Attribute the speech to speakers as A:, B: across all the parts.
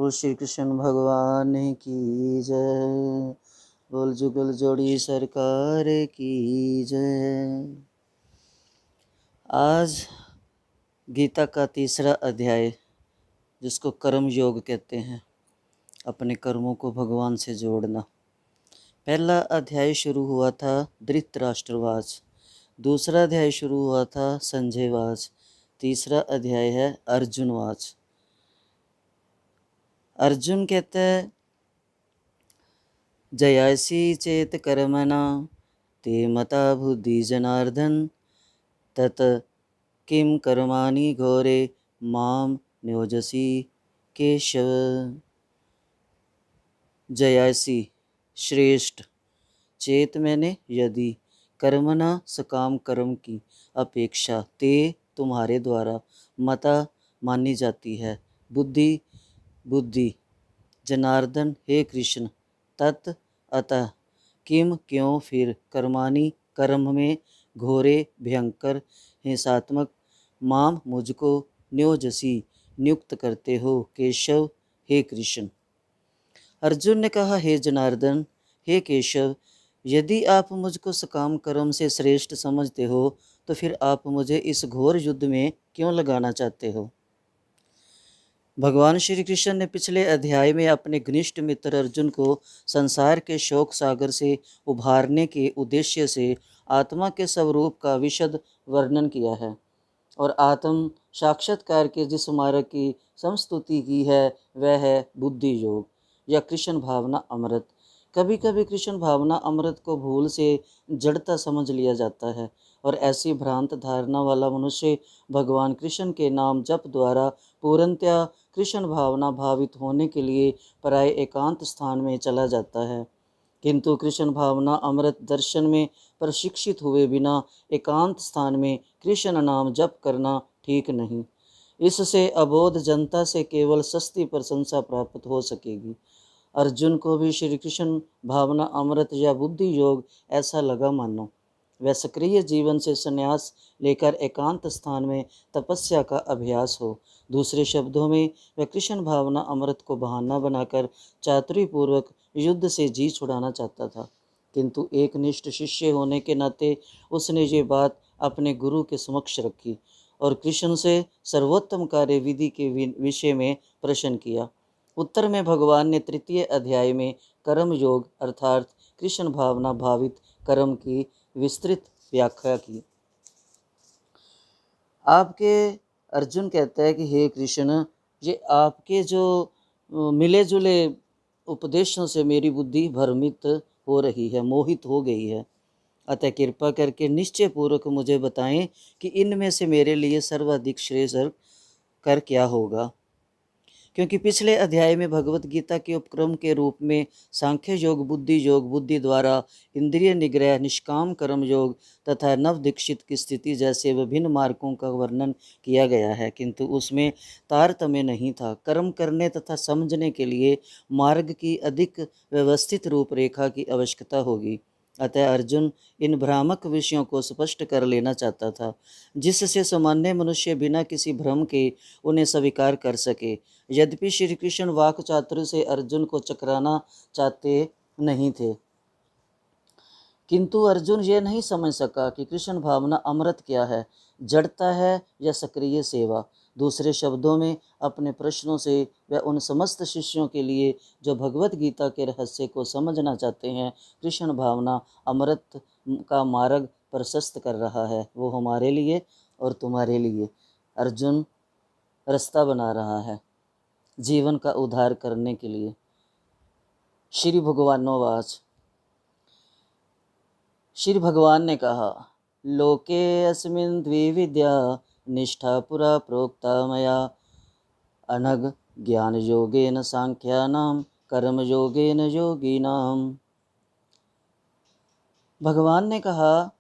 A: बोल श्री कृष्ण भगवान की जय। बोल जुगल जोड़ी सरकार की जय। आज गीता का तीसरा अध्याय, जिसको कर्म योग कहते हैं, अपने कर्मों को भगवान से जोड़ना। पहला अध्याय शुरू हुआ था धृतराष्ट्रवाच, दूसरा अध्याय शुरू हुआ था संजयवाच, तीसरा अध्याय है अर्जुनवाच। अर्जुन कहता है, जयासी चेत कर्मणा ते मता बुद्धि जनार्दन तत किम कर्माणि घोरे माम न्योजसी केशव। जयासी श्रेष्ठ, चेत मैंने यदि, कर्मणा सकाम कर्म की, अपेक्षा, ते तुम्हारे द्वारा, मता मानी जाती है, बुद्धि बुद्धि, जनार्दन हे कृष्ण, तत् अतः, किम क्यों फिर, कर्माणि कर्म में, घोरे भयंकर हिंसात्मक, माम मुझको, न्योजसी नियुक्त करते हो, केशव हे कृष्ण। अर्जुन ने कहा, हे जनार्दन, हे केशव, यदि आप मुझको सकाम कर्म से श्रेष्ठ समझते हो तो फिर आप मुझे इस घोर युद्ध में क्यों लगाना चाहते हो। भगवान श्री कृष्ण ने पिछले अध्याय में अपने घनिष्ठ मित्र अर्जुन को संसार के शोक सागर से उभारने के उद्देश्य से आत्मा के स्वरूप का विशद वर्णन किया है और आत्म साक्षात्कार के जिस मार्ग की संस्तुति की है वह है बुद्धि योग या कृष्ण भावना अमृत। कभी कभी कृष्ण भावना अमृत को भूल से जड़ता समझ लिया जाता है और ऐसी भ्रांत धारणा वाला मनुष्य भगवान कृष्ण के नाम जप द्वारा पूर्णतया कृष्ण भावना भावित होने के लिए पराय एकांत स्थान में चला जाता है। किंतु कृष्ण भावना अमृत दर्शन में प्रशिक्षित हुए बिना एकांत स्थान में कृष्ण नाम जप करना ठीक नहीं। इससे अबोध जनता से केवल सस्ती प्रशंसा प्राप्त हो सकेगी। अर्जुन को भी श्री कृष्ण भावना अमृत या बुद्धि योग ऐसा लगा मानो वह सक्रिय जीवन से संन्यास लेकर एकांत स्थान में तपस्या का अभ्यास हो। दूसरे शब्दों में वह कृष्ण भावना अमृत को बहाना बनाकर चातुरीपूर्वक युद्ध से जी छुड़ाना चाहता था। किंतु एक निष्ठ शिष्य होने के नाते उसने ये बात अपने गुरु के समक्ष रखी और कृष्ण से सर्वोत्तम कार्य विधि के विषय में प्रश्न किया। उत्तर में भगवान ने तृतीय अध्याय में कर्म योग अर्थात कृष्ण भावना भावित कर्म की विस्तृत व्याख्या की। आपके अर्जुन कहता है कि हे कृष्ण, ये आपके जो मिले जुले उपदेशों से मेरी बुद्धि भ्रमित हो रही है, मोहित हो गई है। अतः कृपा करके निश्चय पूर्वक मुझे बताएं कि इनमें से मेरे लिए सर्वाधिक श्रेयस्कर कर क्या होगा। क्योंकि पिछले अध्याय में भगवत गीता के उपक्रम के रूप में सांख्य योग, बुद्धि योग, बुद्धि द्वारा इंद्रिय निग्रह, निष्काम कर्म योग तथा नव दीक्षित की स्थिति जैसे विभिन्न मार्गों का वर्णन किया गया है, किंतु उसमें तारतम्य नहीं था। कर्म करने तथा समझने के लिए मार्ग की अधिक व्यवस्थित रूपरेखा की आवश्यकता होगी। अतः अर्जुन इन भ्रामक विषयों को स्पष्ट कर लेना चाहता था, जिससे सामान्य मनुष्य बिना किसी भ्रम के उन्हें स्वीकार कर सके। यद्यपि श्री कृष्ण वाक चातुर्य से अर्जुन को चकराना चाहते नहीं थे, किंतु अर्जुन ये नहीं समझ सका कि कृष्ण भावना अमृत क्या है, जड़ता है या सक्रिय सेवा। दूसरे शब्दों में अपने प्रश्नों से वह उन समस्त शिष्यों के लिए जो भगवत गीता के रहस्य को समझना चाहते हैं कृष्ण भावना अमृत का मार्ग प्रशस्त कर रहा है। वो हमारे लिए और तुम्हारे लिए अर्जुन रास्ता बना रहा है जीवन का उद्धार करने के लिए। श्री भगवानोवाच, श्री भगवान ने कहा, लोके अस्मिन् द्विविद्या निष्ठा पुरा प्रोक्ता मया अनग ज्ञान योगेन सांख्यानाम कर्म योगेन योगिनाम। भगवान ने कहा,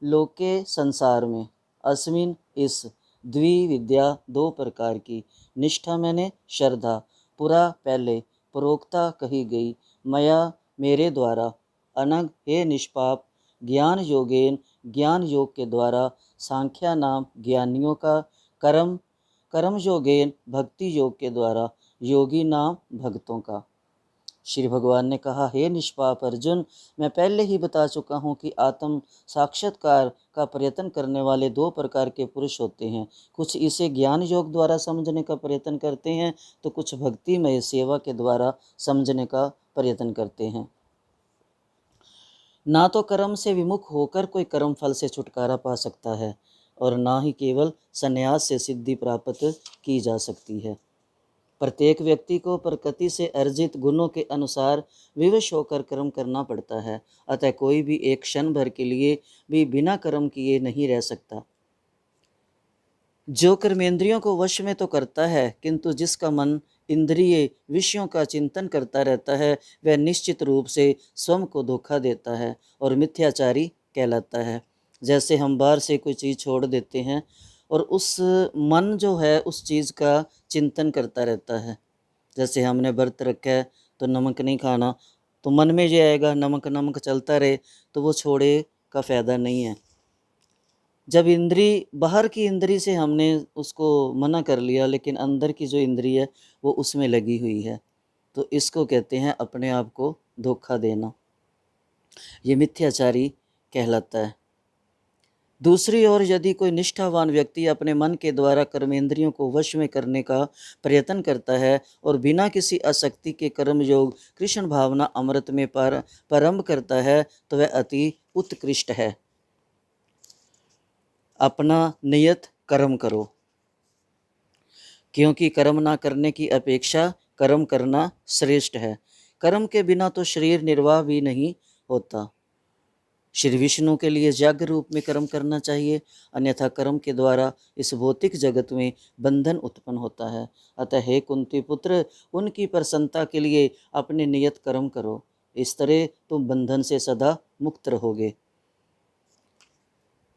A: लोके संसार में, अस्मिन इस, द्विविद्या दो प्रकार की, निष्ठा मैंने श्रद्धा, पुरा पहले, प्रोक्ता कही गई, मया मेरे द्वारा, अनग हे निष्पाप, ज्ञान योगेन ज्ञान योग के द्वारा, सांख्या नाम ज्ञानियों का, कर्म कर्म योगेन भक्ति योग के द्वारा, योगी नाम भक्तों का। श्री भगवान ने कहा, हे निष्पाप अर्जुन, मैं पहले ही बता चुका हूँ कि आत्म साक्षात्कार का प्रयत्न करने वाले दो प्रकार के पुरुष होते हैं। कुछ इसे ज्ञान योग द्वारा समझने का प्रयत्न करते हैं, तो कुछ भक्तिमय सेवा के द्वारा समझने का प्रयत्न करते हैं। ना तो कर्म से विमुख होकर कोई कर्म फल से छुटकारा पा सकता है, और ना ही केवल संन्यास से सिद्धि प्राप्त की जा सकती है। प्रत्येक व्यक्ति को प्रकृति से अर्जित गुणों के अनुसार विवश होकर कर्म करना पड़ता है। अतः कोई भी एक क्षण भर के लिए भी बिना कर्म किए नहीं रह सकता। जो कर्मेंद्रियों को वश में तो करता है, किंतु जिसका मन इंद्रिय विषयों का चिंतन करता रहता है, वह निश्चित रूप से स्वयं को धोखा देता है और मिथ्याचारी कहलाता है। जैसे हम बाहर से कोई चीज़ छोड़ देते हैं और उस मन जो है उस चीज़ का चिंतन करता रहता है। जैसे हमने व्रत रखा है तो नमक नहीं खाना, तो मन में ये आएगा नमक नमक चलता रहे, तो वो छोड़े का फ़ायदा नहीं है। जब इंद्री बाहर की इंद्री से हमने उसको मना कर लिया, लेकिन अंदर की जो इंद्री है वो उसमें लगी हुई है, तो इसको कहते हैं अपने आप को धोखा देना। ये मिथ्याचारी कहलाता है। दूसरी ओर यदि कोई निष्ठावान व्यक्ति अपने मन के द्वारा कर्मेंद्रियों को वश में करने का प्रयत्न करता है और बिना किसी आसक्ति के कर्म योग कृष्ण भावना अमृत में प्रारंभ करता है, तो वह अति उत्कृष्ट है। अपना नियत कर्म करो, क्योंकि कर्म ना करने की अपेक्षा कर्म करना श्रेष्ठ है। कर्म के बिना तो शरीर निर्वाह भी नहीं होता। श्री विष्णु के लिए यज्ञ रूप में कर्म करना चाहिए, अन्यथा कर्म के द्वारा इस भौतिक जगत में बंधन उत्पन्न होता है। अतः हे कुंती पुत्र, उनकी प्रसन्नता के लिए अपने नियत कर्म करो, इस तरह तुम बंधन से सदा मुक्त रहोगे।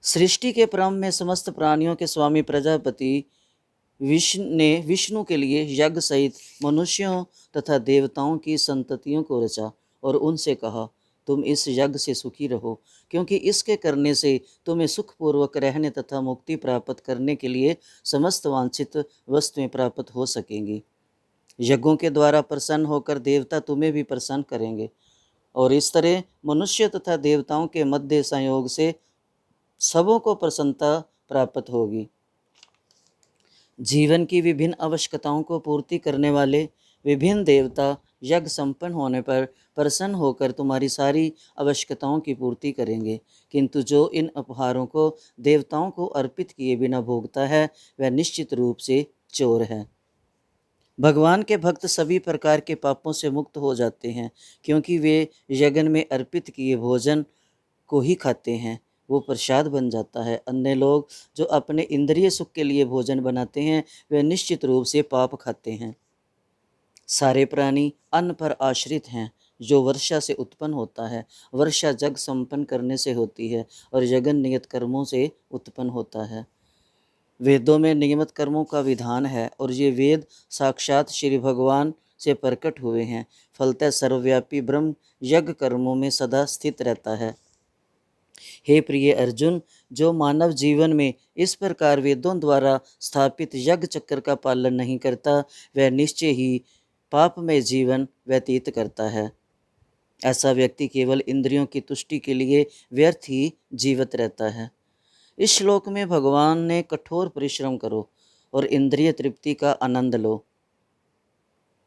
A: सृष्टि के प्रारंभ में समस्त प्राणियों के स्वामी प्रजापति विष्णु के लिए यज्ञ सहित मनुष्यों तथा देवताओं की संततियों को रचा और उनसे कहा, तुम इस यज्ञ से सुखी रहो, क्योंकि इसके करने से तुम्हें सुखपूर्वक रहने तथा मुक्ति प्राप्त करने के लिए समस्त वांछित वस्तुएं प्राप्त हो सकेंगी। यज्ञों के द्वारा प्रसन्न होकर देवता तुम्हें भी प्रसन्न करेंगे, और इस तरह मनुष्य तथा देवताओं के मध्य संयोग से सबों को प्रसन्नता प्राप्त होगी। जीवन की विभिन्न आवश्यकताओं को पूर्ति करने वाले विभिन्न देवता यज्ञ संपन्न होने पर प्रसन्न होकर तुम्हारी सारी आवश्यकताओं की पूर्ति करेंगे, किंतु जो इन उपहारों को देवताओं को अर्पित किए बिना भोगता है, वह निश्चित रूप से चोर है। भगवान के भक्त सभी प्रकार के पापों से मुक्त हो जाते हैं, क्योंकि वे यज्ञ में अर्पित किए भोजन को ही खाते हैं। वो प्रसाद बन जाता है। अन्य लोग जो अपने इंद्रिय सुख के लिए भोजन बनाते हैं, वे निश्चित रूप से पाप खाते हैं। सारे प्राणी अन्न पर आश्रित हैं, जो वर्षा से उत्पन्न होता है। वर्षा जग संपन्न करने से होती है और यज्ञ नियत कर्मों से उत्पन्न होता है। वेदों में नियमित कर्मों का विधान है, और ये वेद साक्षात श्री भगवान से प्रकट हुए हैं। फलतः सर्वव्यापी ब्रह्म यज्ञ कर्मों में सदा स्थित रहता है। हे प्रिय अर्जुन, जो मानव जीवन में इस प्रकार वेदों द्वारा स्थापित यज्ञ चक्र का पालन नहीं करता, वह निश्चय ही पापमय जीवन व्यतीत करता है। ऐसा व्यक्ति केवल इंद्रियों की तुष्टि के लिए व्यर्थ ही जीवित रहता है। इस श्लोक में भगवान ने कठोर परिश्रम करो और इंद्रिय तृप्ति का आनंद लो,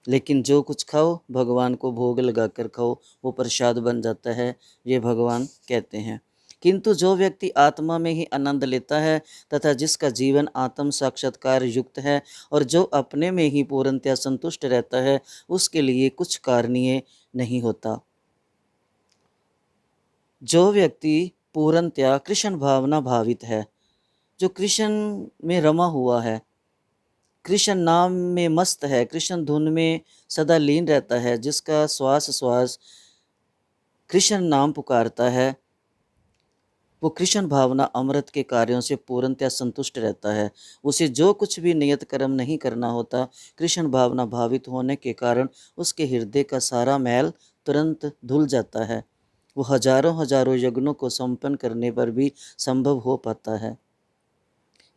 A: लेकिन जो कुछ खाओ भगवान को भोग लगाकर खाओ, वो प्रसाद बन जाता है, ये भगवान कहते हैं। किंतु जो व्यक्ति आत्मा में ही आनंद लेता है तथा जिसका जीवन आत्म साक्षात्कार युक्त है और जो अपने में ही पूर्णतया संतुष्ट रहता है, उसके लिए कुछ कारणीय नहीं होता। जो व्यक्ति पूर्णतया कृष्ण भावना भावित है, जो कृष्ण में रमा हुआ है, कृष्ण नाम में मस्त है, कृष्ण धुन में सदा लीन रहता है, जिसका श्वास श्वास कृष्ण नाम पुकारता है, वो कृष्ण भावना अमृत के कार्यों से पूर्णतया संतुष्ट रहता है। उसे जो कुछ भी नियत कर्म नहीं करना होता, कृष्ण भावना भावित होने के कारण उसके हृदय का सारा मैल तुरंत धुल जाता है। वो हजारों हजारों यज्ञों को संपन्न करने पर भी संभव हो पाता है।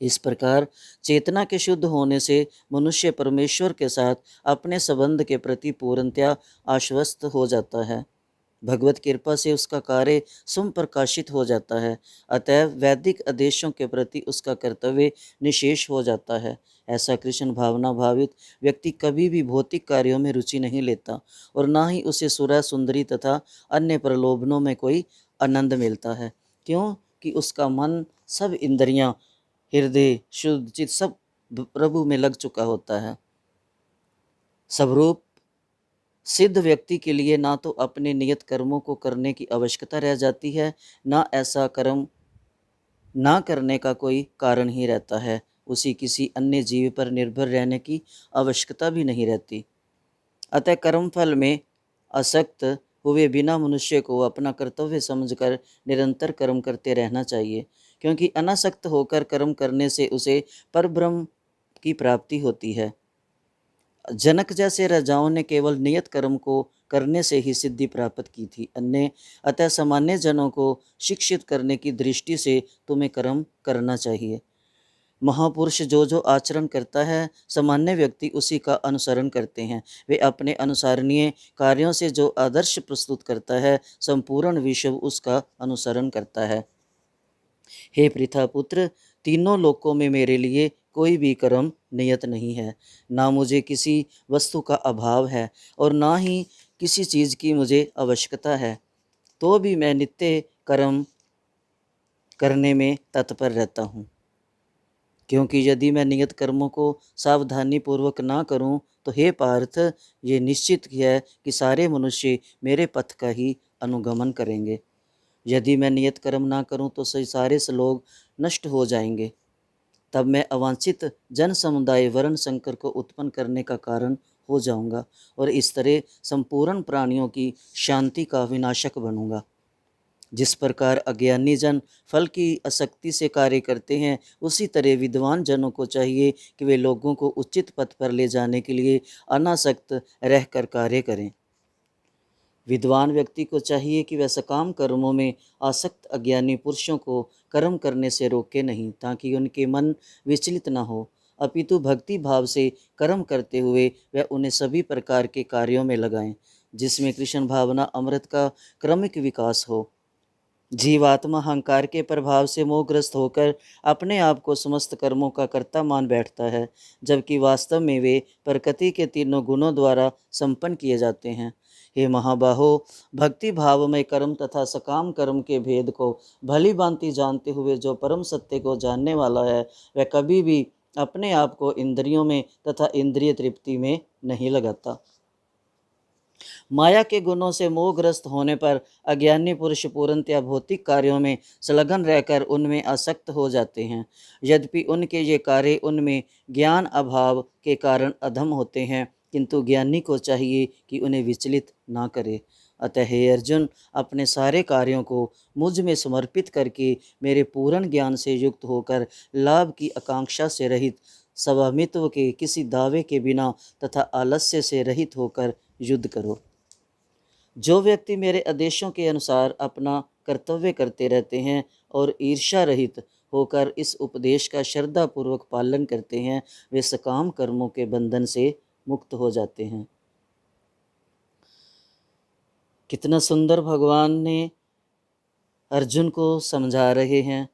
A: इस प्रकार चेतना के शुद्ध होने से मनुष्य परमेश्वर के साथ अपने संबंध के प्रति पूर्णतया आश्वस्त हो जाता है। भगवत कृपा से उसका कार्य संप्रकाशित हो जाता है। अतः वैदिक आदेशों के प्रति उसका कर्तव्य निशेष हो जाता है। ऐसा कृष्ण भावना भावित व्यक्ति कभी भी भौतिक कार्यों में रुचि नहीं लेता और ना ही उसे सुरा सुंदरी तथा अन्य प्रलोभनों में कोई आनंद मिलता है, क्योंकि उसका मन, सब इंद्रियां, हृदय, शुद्ध चित सब प्रभु में लग चुका होता है। स्वरूप सिद्ध व्यक्ति के लिए ना तो अपने नियत कर्मों को करने की आवश्यकता रह जाती है, ना ऐसा कर्म ना करने का कोई कारण ही रहता है। उसी किसी अन्य जीव पर निर्भर रहने की आवश्यकता भी नहीं रहती। अतः कर्मफल में आसक्त हुए बिना मनुष्य को अपना कर्तव्य समझकर निरंतर कर्म करते रहना चाहिए, क्योंकि अनासक्त होकर कर्म करने से उसे परब्रह्म की प्राप्ति होती है। जनक जैसे राजाओं ने केवल नियत कर्म को करने से ही सिद्धि प्राप्त की थी। अतः सामान्य जनों को शिक्षित करने की दृष्टि से तुम्हें कर्म करना चाहिए। महापुरुष जो जो आचरण करता है, सामान्य व्यक्ति उसी का अनुसरण करते हैं। वे अपने अनुसरणीय कार्यों से जो आदर्श प्रस्तुत करता है, संपूर्ण विश्व उसका अनुसरण करता है। हे पृथा पुत्र, तीनों लोकों में मेरे लिए कोई भी कर्म नियत नहीं है। ना मुझे किसी वस्तु का अभाव है और ना ही किसी चीज़ की मुझे आवश्यकता है, तो भी मैं नित्य कर्म करने में तत्पर रहता हूँ। क्योंकि यदि मैं नियत कर्मों को सावधानी पूर्वक ना करूं, तो हे पार्थ, ये निश्चित है कि सारे मनुष्य मेरे पथ का ही अनुगमन करेंगे। यदि मैं नियत कर्म ना करूं तो सारे लोग नष्ट हो जाएंगे। तब मैं अवांछित जन समुदाय वर्ण संकर को उत्पन्न करने का कारण हो जाऊंगा और इस तरह संपूर्ण प्राणियों की शांति का विनाशक बनूंगा। जिस प्रकार अज्ञानी जन फल की आसक्ति से कार्य करते हैं, उसी तरह विद्वान जनों को चाहिए कि वे लोगों को उचित पथ पर ले जाने के लिए अनासक्त रहकर कार्य करें। विद्वान व्यक्ति को चाहिए कि वह सकाम कर्मों में आसक्त अज्ञानी पुरुषों को कर्म करने से रोके नहीं, ताकि उनके मन विचलित न हो, अपितु भक्ति भाव से कर्म करते हुए वह उन्हें सभी प्रकार के कार्यों में लगाएं, जिसमें कृष्ण भावना अमृत का क्रमिक विकास हो। जीवात्मा अहंकार के प्रभाव से मोहग्रस्त होकर अपने आप को समस्त कर्मों का कर्ता मान बैठता है, जबकि वास्तव में वे प्रकृति के तीनों गुणों द्वारा संपन्न किए जाते हैं। हे महाबाहो, भक्ति भाव में कर्म तथा सकाम कर्म के भेद को भली भांति जानते हुए जो परम सत्य को जानने वाला है, वह कभी भी अपने आप को इंद्रियों में तथा इंद्रिय तृप्ति में नहीं लगाता। माया के गुणों से मोहग्रस्त होने पर अज्ञानी पुरुष पूर्णतया भौतिक कार्यों में संलग्न रहकर उनमें आसक्त हो जाते हैं। यद्यपि उनके ये कार्य उनमें ज्ञान अभाव के कारण अधम होते हैं, किंतु ज्ञानी को चाहिए कि उन्हें विचलित ना करे। अतः हे अर्जुन, अपने सारे कार्यों को मुझ में समर्पित करके मेरे पूर्ण ज्ञान से युक्त होकर लाभ की आकांक्षा से रहित, स्वामित्व के किसी दावे के बिना तथा आलस्य से रहित होकर युद्ध करो। जो व्यक्ति मेरे आदेशों के अनुसार अपना कर्तव्य करते रहते हैं और ईर्ष्या रहित होकर इस उपदेश का श्रद्धापूर्वक पालन करते हैं, वे सकाम कर्मों के बंधन से मुक्त हो जाते हैं। कितना सुंदर भगवान ने अर्जुन को समझा रहे हैं।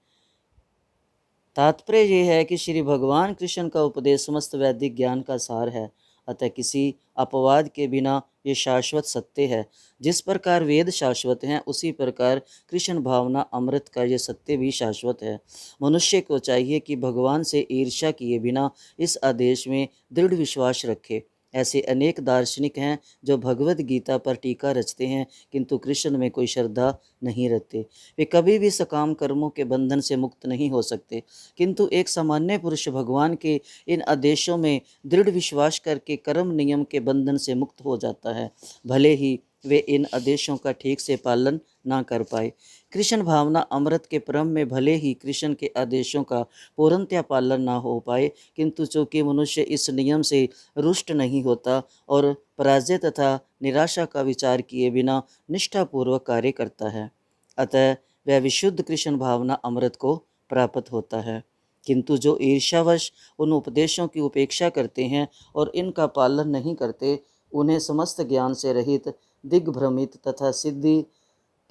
A: तात्पर्य ये है कि श्री भगवान कृष्ण का उपदेश समस्त वैदिक ज्ञान का सार है। अतः किसी अपवाद के बिना ये शाश्वत सत्य है। जिस प्रकार वेद शाश्वत हैं, उसी प्रकार कृष्ण भावना अमृत का ये सत्य भी शाश्वत है। मनुष्य को चाहिए कि भगवान से ईर्ष्या किए बिना इस आदेश में दृढ़ विश्वास रखे। ऐसे अनेक दार्शनिक हैं जो भगवद गीता पर टीका रचते हैं, किंतु कृष्ण में कोई श्रद्धा नहीं रखते। वे कभी भी सकाम कर्मों के बंधन से मुक्त नहीं हो सकते, किंतु एक सामान्य पुरुष भगवान के इन आदेशों में दृढ़ विश्वास करके कर्म नियम के बंधन से मुक्त हो जाता है, भले ही वे इन आदेशों का ठीक से पालन ना कर पाए। कृष्ण भावना अमृत के क्रम में भले ही कृष्ण के आदेशों का पूर्णतया पालन ना हो पाए, किंतु चूँकि मनुष्य इस नियम से रुष्ट नहीं होता और पराजय तथा निराशा का विचार किए बिना निष्ठापूर्वक कार्य करता है, अतः वह विशुद्ध कृष्ण भावना अमृत को प्राप्त होता है। किंतु जो ईर्ष्यावश उन उपदेशों की उपेक्षा करते हैं और इनका पालन नहीं करते, उन्हें समस्त ज्ञान से रहित, दिग्भ्रमित तथा सिद्धि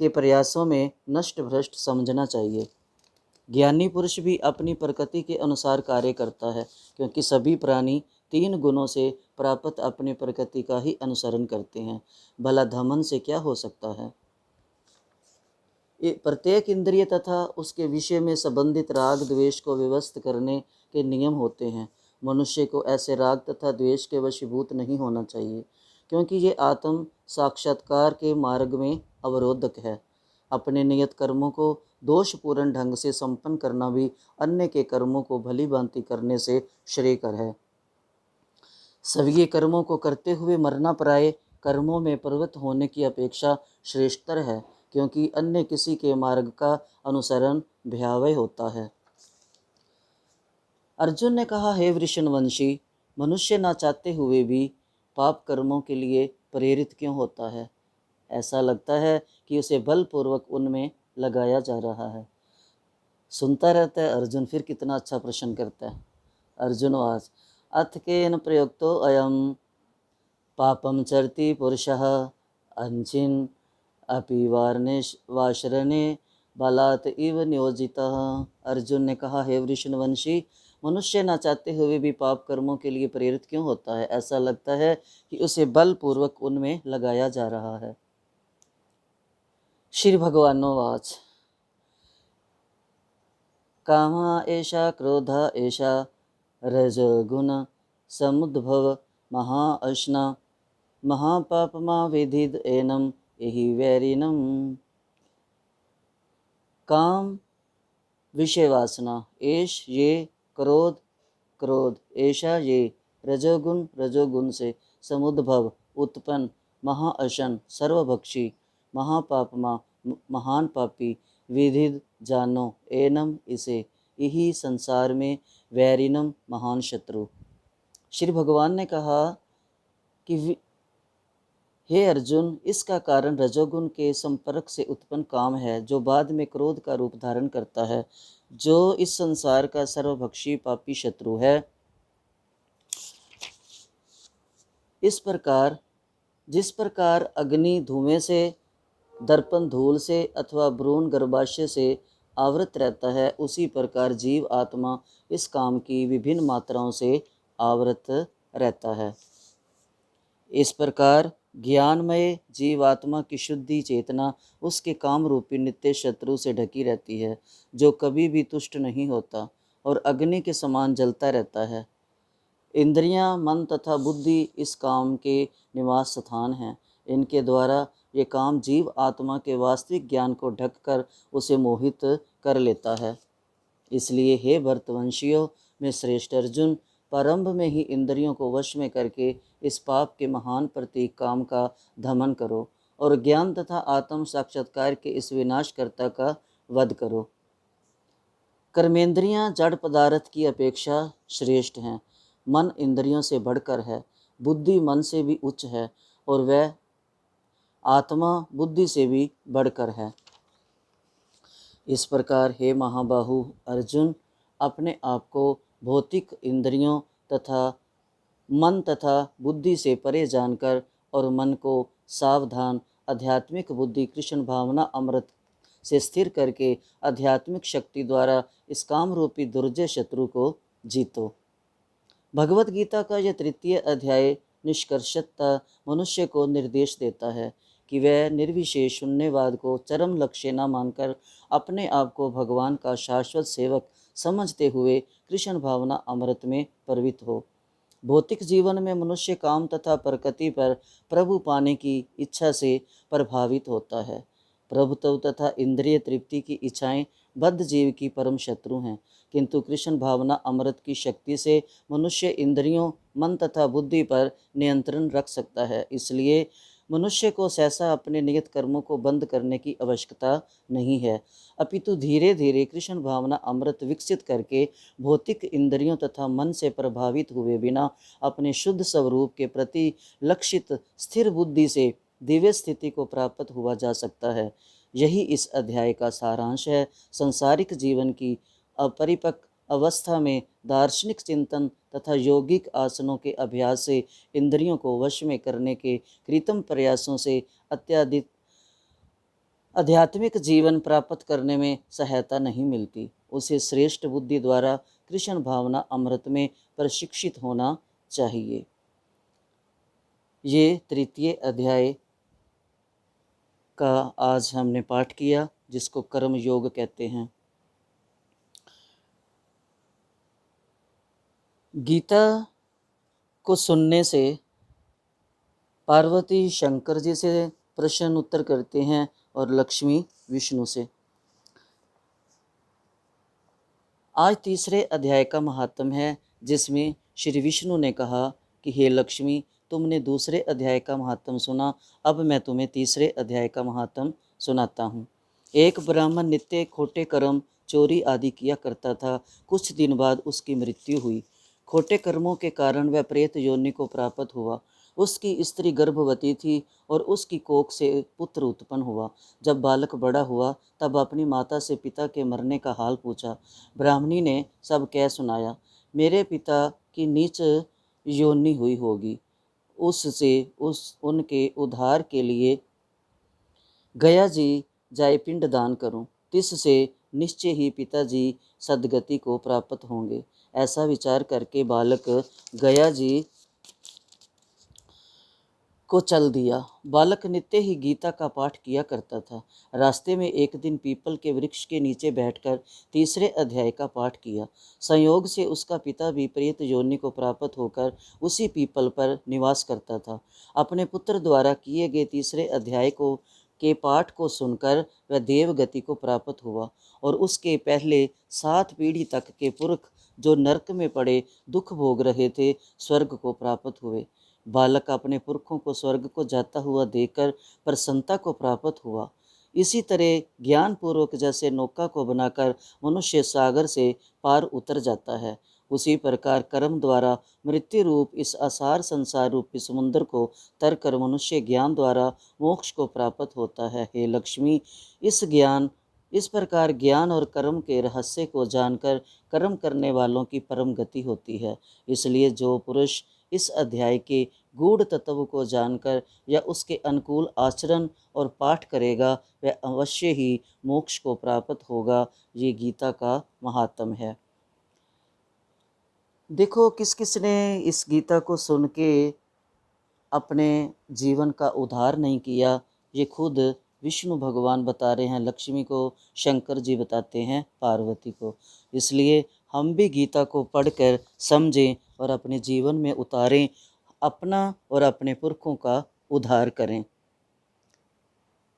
A: के प्रयासों में नष्ट भ्रष्ट समझना चाहिए। ज्ञानी पुरुष भी अपनी प्रकृति के अनुसार कार्य करता है, क्योंकि सभी प्राणी 3 गुणों से प्राप्त अपनी प्रकृति का ही अनुसरण करते हैं। भला धमन से क्या हो सकता है? प्रत्येक इंद्रिय तथा उसके विषय में संबंधित राग द्वेष को व्यवस्थित करने के नियम होते हैं। मनुष्य को ऐसे राग तथा द्वेष के वशीभूत नहीं होना चाहिए, क्योंकि ये आत्म साक्षात्कार के मार्ग में अवरोधक है। अपने नियत कर्मों को दोषपूर्ण ढंग से संपन्न करना भी अन्य के कर्मों को भली भांति करने से श्रेयकर है। सभी कर्मों को करते हुए मरना पराये कर्मों में प्रवृत्त होने की अपेक्षा श्रेष्ठतर है, क्योंकि अन्य किसी के मार्ग का अनुसरण भयावह होता है। अर्जुन ने कहा, हे वृषणवंशी, मनुष्य ना चाहते हुए भी पाप कर्मों के लिए प्रेरित क्यों होता है? ऐसा लगता है कि उसे बलपूर्वक उनमें लगाया जा रहा है। सुनता रहता है अर्जुन, फिर कितना अच्छा प्रश्न करता है। अर्जुनवाच, अथ केन प्रयुक्तो अयम पापम चरति पुरुषः अंचिन अपि वाशरणे बलात् इव नियोजितः। अर्जुन ने कहा, हे वृषणवंशी, मनुष्य ना चाहते हुए भी पाप कर्मों के लिए प्रेरित क्यों होता है? ऐसा लगता है कि उसे बलपूर्वक उनमें लगाया जा रहा है। श्री भगवानोवाच, कामा एषा क्रोधा एषा रजोगुण समुद्भव महाअश्ना महापापमा विधिद एनम एहि वैरिणम। काम विषय वासना, एष ये क्रोध ऐशा ये रजोगुण से समुद्भव उत्पन्न महाअशन सर्वभक्षी महापापमा महान पापी विधिद जानो एनम इसे यही संसार में वैरिनम महान शत्रु। श्री भगवान ने कहा कि हे अर्जुन, इसका कारण रजोगुण के संपर्क से उत्पन्न काम है, जो बाद में क्रोध का रूप धारण करता है, जो इस संसार का सर्वभक्षी पापी शत्रु है। जिस प्रकार अग्नि धुएं से, दर्पण धूल से अथवा भ्रूण गर्भाशय से आवृत रहता है, उसी प्रकार जीव आत्मा इस काम की विभिन्न मात्राओं से आवृत रहता है। इस प्रकार ज्ञानमय जीवात्मा की शुद्धि चेतना उसके काम रूपी नित्य शत्रु से ढकी रहती है, जो कभी भी तुष्ट नहीं होता और अग्नि के समान जलता रहता है। इंद्रियां, मन तथा बुद्धि इस काम के निवास स्थान हैं। इनके द्वारा ये काम जीव आत्मा के वास्तविक ज्ञान को ढककर उसे मोहित कर लेता है। इसलिए हे भरतवंशियों में श्रेष्ठ अर्जुन, प्रारंभ में ही इंद्रियों को वश में करके इस पाप के महान प्रतीक काम का दमन करो और ज्ञान तथा आत्म साक्षात्कार के इस विनाशकर्ता का वध करो। कर्मेंद्रियां जड़ पदार्थ की अपेक्षा श्रेष्ठ हैं। मन इंद्रियों से बढ़कर है, बुद्धि मन से भी उच्च है और वह आत्मा बुद्धि से भी बढ़कर है। इस प्रकार हे महाबाहु अर्जुन, अपने आप को भौतिक इंद्रियों तथा मन तथा बुद्धि से परे जानकर और मन को सावधान आध्यात्मिक बुद्धि कृष्ण भावना अमृत से स्थिर करके आध्यात्मिक शक्ति द्वारा इस काम रूपी दुर्जय शत्रु को जीतो। भगवत गीता का यह 3 अध्याय निष्कर्षतः मनुष्य को निर्देश देता है कि वह निर्विशेष शून्यवाद को चरम लक्ष्य न मानकर अपने आप को भगवान का शाश्वत सेवक समझते हुए कृष्ण भावना अमृत में प्रवृत्त हो। भौतिक जीवन में मनुष्य काम तथा प्रकृति पर प्रभु पाने की इच्छा से प्रभावित होता है। प्रभुत्व तथा इंद्रिय तृप्ति की इच्छाएं बद्ध जीव की परम शत्रु हैं, किंतु कृष्ण भावना अमृत की शक्ति से मनुष्य इंद्रियों, मन तथा बुद्धि पर नियंत्रण रख सकता है। इसलिए मनुष्य को सहसा अपने नियत कर्मों को बंद करने की आवश्यकता नहीं है, अपितु धीरे धीरे कृष्ण भावना अमृत विकसित करके भौतिक इंद्रियों तथा मन से प्रभावित हुए बिना अपने शुद्ध स्वरूप के प्रति लक्षित स्थिर बुद्धि से दिव्य स्थिति को प्राप्त हुआ जा सकता है। यही इस अध्याय का सारांश है। संसारिक जीवन की अपरिपक्व अवस्था में दार्शनिक चिंतन तथा यौगिक आसनों के अभ्यास से इंद्रियों को वश में करने के कृत्रिम प्रयासों से अत्याधिक आध्यात्मिक जीवन प्राप्त करने में सहायता नहीं मिलती। उसे श्रेष्ठ बुद्धि द्वारा कृष्ण भावना अमृत में प्रशिक्षित होना चाहिए। ये तृतीय अध्याय का आज हमने पाठ किया, जिसको कर्म योग कहते हैं। गीता को सुनने से पार्वती शंकर जी से प्रश्न उत्तर करते हैं और लक्ष्मी विष्णु से। आज तीसरे अध्याय का महात्म है, जिसमें श्री विष्णु ने कहा कि हे लक्ष्मी, तुमने दूसरे अध्याय का महात्म सुना, अब मैं तुम्हें तीसरे अध्याय का महात्म सुनाता हूँ। एक ब्राह्मण नित्य खोटे कर्म, चोरी आदि किया करता था। कुछ दिन बाद उसकी मृत्यु हुई। खोटे कर्मों के कारण वह प्रेत योनि को प्राप्त हुआ। उसकी स्त्री गर्भवती थी और उसकी कोख से पुत्र उत्पन्न हुआ। जब बालक बड़ा हुआ तब अपनी माता से पिता के मरने का हाल पूछा। ब्राह्मणी ने सब कह सुनाया। मेरे पिता की नीच योनि हुई होगी, उससे उनके उद्धार के लिए गया जी जाए पिंड दान करूं, तिससे निश्चय ही पिताजी सदगति को प्राप्त होंगे। ऐसा विचार करके बालक गया जी को चल दिया। बालक नित्य ही गीता का पाठ किया करता था। रास्ते में एक दिन पीपल के वृक्ष के नीचे बैठकर तीसरे अध्याय का पाठ किया। संयोग से उसका पिता भी प्रेत योनि को प्राप्त होकर उसी पीपल पर निवास करता था। अपने पुत्र द्वारा किए गए तीसरे अध्याय के पाठ को सुनकर वह देवगति को प्राप्त हुआ और उसके पहले 7 पीढ़ी तक के पुरख जो नरक में पड़े दुख भोग रहे थे, स्वर्ग को प्राप्त हुए। बालक अपने पुरखों को स्वर्ग को जाता हुआ देखकर प्रसन्नता को प्राप्त हुआ। इसी तरह ज्ञान पूर्वक जैसे नौका को बनाकर मनुष्य सागर से पार उतर जाता है, उसी प्रकार कर्म द्वारा मृत्यु रूप इस असार संसार रूपी समुद्र को तर कर मनुष्य ज्ञान द्वारा मोक्ष को प्राप्त होता है। हे लक्ष्मी, इस प्रकार ज्ञान और कर्म के रहस्य को जानकर कर्म करने वालों की परम गति होती है। इसलिए जो पुरुष इस अध्याय के गूढ़ तत्व को जानकर या उसके अनुकूल आचरण और पाठ करेगा, वह अवश्य ही मोक्ष को प्राप्त होगा। ये गीता का महात्म है। देखो, किस किस ने इस गीता को सुन के अपने जीवन का उद्धार नहीं किया, ये खुद विष्णु भगवान बता रहे हैं। लक्ष्मी को शंकर जी बताते हैं पार्वती को। इसलिए हम भी गीता को पढ़कर समझें और अपने जीवन में उतारें, अपना और अपने पुरखों का उद्धार करें।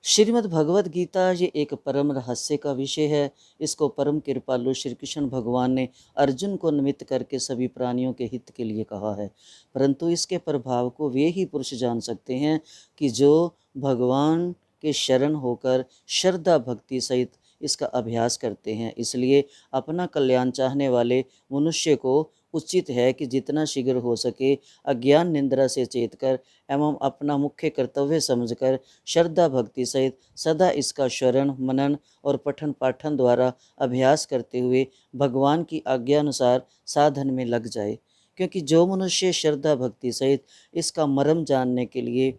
A: श्रीमद् भगवद गीता ये एक परम रहस्य का विषय है। इसको परम कृपालु श्री कृष्ण भगवान ने अर्जुन को निमित्त करके सभी प्राणियों के हित के लिए कहा है, परंतु इसके प्रभाव को वे ही पुरुष जान सकते हैं कि जो भगवान के शरण होकर श्रद्धा भक्ति सहित इसका अभ्यास करते हैं। इसलिए अपना कल्याण चाहने वाले मनुष्य को उचित है कि जितना शीघ्र हो सके अज्ञान निंद्रा से चेतकर एवं अपना मुख्य कर्तव्य समझकर श्रद्धा भक्ति सहित सदा इसका श्रवण मनन और पठन पाठन द्वारा अभ्यास करते हुए भगवान की आज्ञा अनुसार साधन में लग जाए। क्योंकि जो मनुष्य श्रद्धा भक्ति सहित इसका मर्म जानने के लिए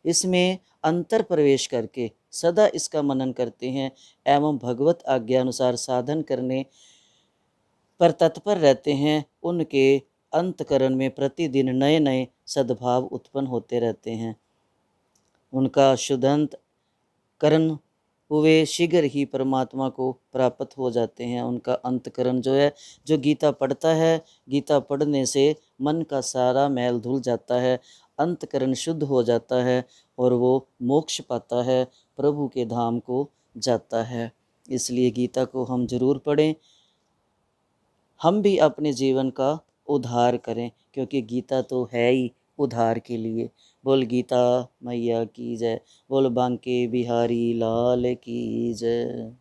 A: इसमें अंतर प्रवेश करके सदा इसका मनन करते हैं एवं भगवत आज्ञा अनुसार साधन करने पर तत्पर रहते हैं, उनके अंतकरण में प्रतिदिन नए नए सद्भाव उत्पन्न होते रहते हैं। उनका शुद्धंत करण हुए शीघ्र ही परमात्मा को प्राप्त हो जाते हैं। उनका अंतकरण जो है, जो गीता पढ़ता है, गीता पढ़ने से मन का सारा मैल धुल जाता है, अंतकरण शुद्ध हो जाता है और वो मोक्ष पाता है, प्रभु के धाम को जाता है। इसलिए गीता को हम जरूर पढ़ें, हम भी अपने जीवन का उद्धार करें, क्योंकि गीता तो है ही उद्धार के लिए। बोल गीता मैया की जय, बोल बांके बिहारी लाल की जय।